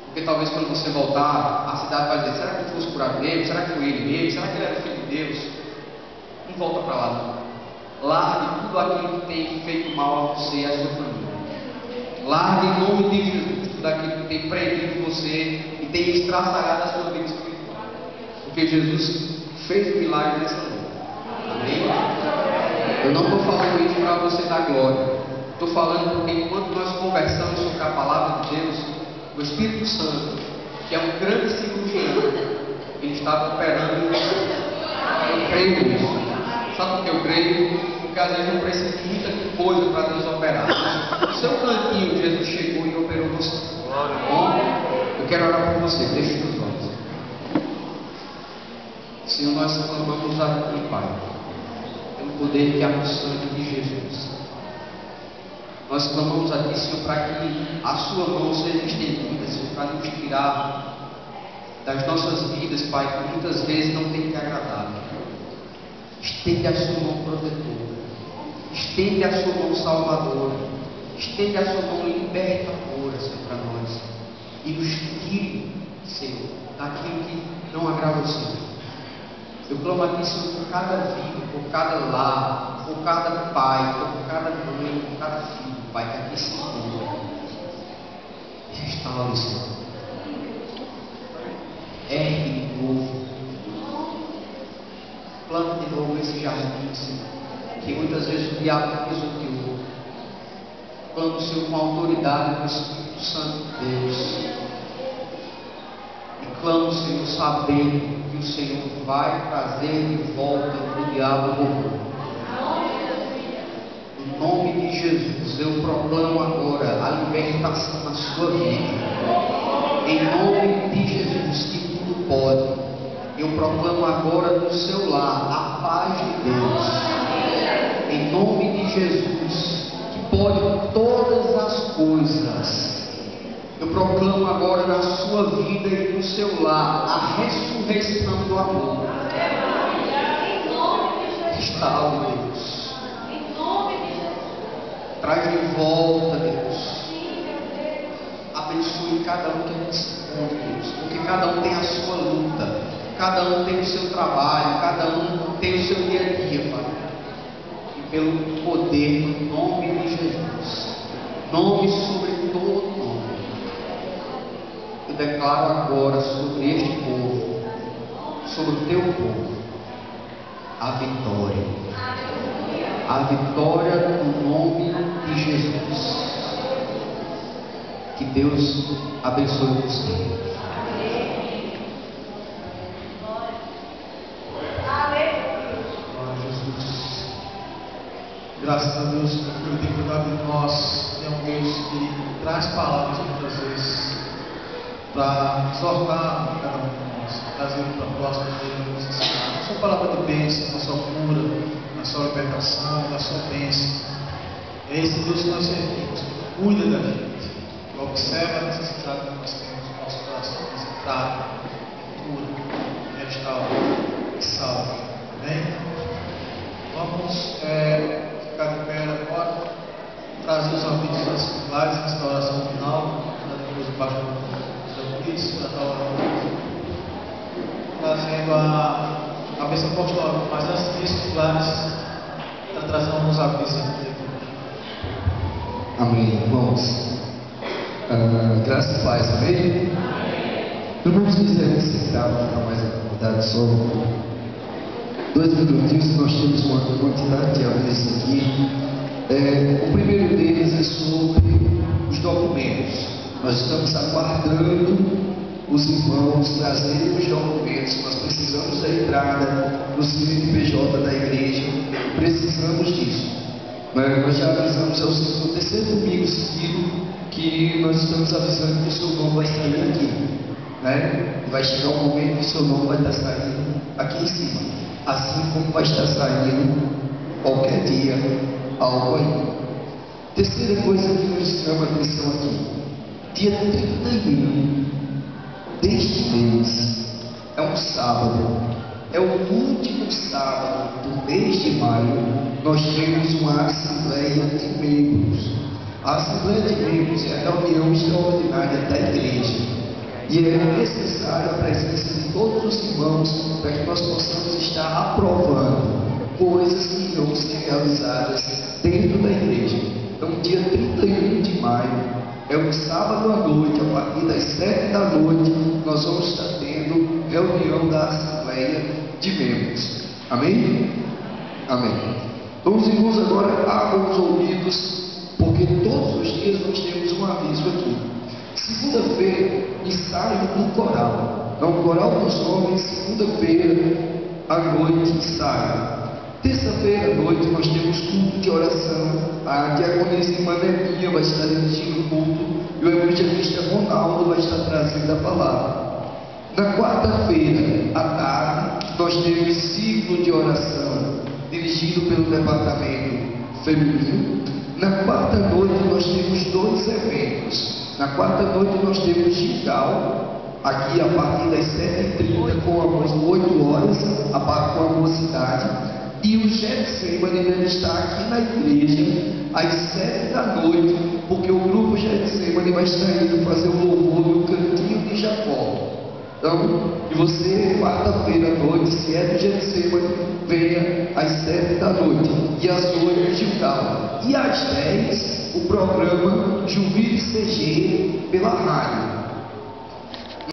Porque talvez quando você voltar, a cidade vai dizer: será que eu fosse curado mesmo? Será que foi ele mesmo? Será que ele era o filho de Deus? Não volta para lá, não. Largue tudo aquilo que tem feito mal a você e a sua família. Largue em nome de Jesus tudo aquilo que tem prendido você e tem estraçalhado a sua vida espiritual. Porque Jesus fez o milagre nessa noite. Amém? Eu não estou falando isso para você dar glória. Estou falando porque enquanto nós conversamos sobre a palavra de Deus, o Espírito Santo, que é um grande cirurgião, ele estava operando em você. Eu creio nisso. Sabe por que eu creio? Porque às vezes não precisa de muita coisa para Deus operar. No seu cantinho, Jesus chegou e operou você. Bom, eu quero orar por você. Deixe os seus olhos. Senhor, nós clamamos a Ti, Pai, pelo poder que há no sangue de Jesus. Nós clamamos a Ti, Senhor, para que a Sua mão seja estendida, Senhor, para nos tirar das nossas vidas, Pai, que muitas vezes não tem te agradado. Estende a Sua mão protetora, estende a Sua mão salvadora, estende a Sua mão libertadora, Senhor, para nós, e nos tire, Senhor, daquilo que não agrada ao Senhor. Eu clamo a Ti, Senhor, por cada vida, por cada lar, por cada pai, por cada mãe, por cada filho, Pai, que aqui se encontra. Restaure, Senhor. Ergue de novo. Planta de novo esse jardim, Senhor, que muitas vezes o diabo pisoteou. Clamo, Senhor, com a autoridade do Espírito Santo de Deus. E clamo, Senhor, sabendo que o Senhor vai trazer de volta o diabo roubou. Em nome de Jesus, eu proclamo agora a libertação na sua vida. Em nome de Jesus, que tudo pode. Eu proclamo agora no seu lar a paz de Deus. Em nome de Jesus, que pode todas as coisas. Eu proclamo agora na sua vida e no seu lar a ressurreição do amor. Restaure, Deus. Traz de volta, Deus. Abençoe cada um que aqui se encontra, Deus. Porque cada um tem a sua luta. Cada um tem o seu trabalho, cada um tem o seu dia a dia, Pai. E pelo poder do nome de Jesus, nome sobre todo nome, eu declaro agora sobre este povo, sobre o teu povo, a vitória. A vitória no nome de Jesus. Que Deus abençoe você. Graças a Deus porque Ele tem cuidado de nós. É um Deus que traz palavras muitas vezes para exortar cada um de nós, trazer para próximo dele, nos ensinar. Não só palavra de bênção, não só cura, não só libertação, não só bênção. É esse Deus que nós servimos, que cuida da gente, que observa a necessidade que nós temos no nosso coração, que trata, cura, restaura e salva. Amém? Vamos ficar de pé agora, trazer os amigos das singulares, restauração final, depois do baixo do Cristo, da tal trazendo a bênção apostólica, mas antes disso, singulares, está trazendo alguns avisos aqui. Amém, irmãos. Graças a Deus, amém? Não vamos dizer que se dá para ficar mais à vontade só 2 minutinhos, nós temos uma quantidade de avisos aqui. O primeiro deles é sobre os documentos. Nós estamos aguardando os irmãos trazerem os documentos. Nós precisamos da entrada no CNPJ da igreja. Precisamos disso. Nós já avisamos, é o terceiro domingo seguido que nós estamos avisando que o seu nome vai sair aqui. Vai chegar um momento que o seu nome vai estar saindo aqui em cima. Assim como vai estar saindo qualquer dia algo aí. Terceira coisa que nos chama a atenção aqui: dia 31 deste mês é um sábado, é o último sábado do mês de maio. Nós temos uma Assembleia de Membros. A Assembleia de Membros é a reunião extraordinária da igreja, e é necessária a presença de todos os irmãos para que nós possamos estar aprovando coisas que irão ser realizadas dentro da igreja. Então, dia 31 de maio é um sábado à noite, a partir das 7 da noite, nós vamos estar tendo reunião da Assembleia de Membros. Amém? Amém. Então, os irmãos agora abram os ouvidos, porque todos os dias nós temos um aviso aqui. Segunda-feira, ensaio do coral. Então, o coral dos homens, segunda-feira à noite, ensaio. Terça-feira à noite nós temos culto de oração. A diaconisa Manelinha vai estar dirigindo o culto e o evangelista Ronaldo vai estar trazendo a palavra. Na quarta-feira à tarde nós temos ciclo de oração dirigido pelo departamento feminino. Na quarta noite nós temos 2 eventos. Na quarta noite nós temos Gigal, aqui a partir das 7h30 com as 8 horas, com a mocidade. E o Getsemane deve estar aqui na igreja às 7 da noite, porque o grupo Getsemane vai estar indo fazer o louvor no Cantinho de Jacó. Então, e você, quarta-feira à noite, se é do Getsemane, venha às 7 da noite. E às 8 Gigal. E às 10, o programa Juvire CG pela rádio.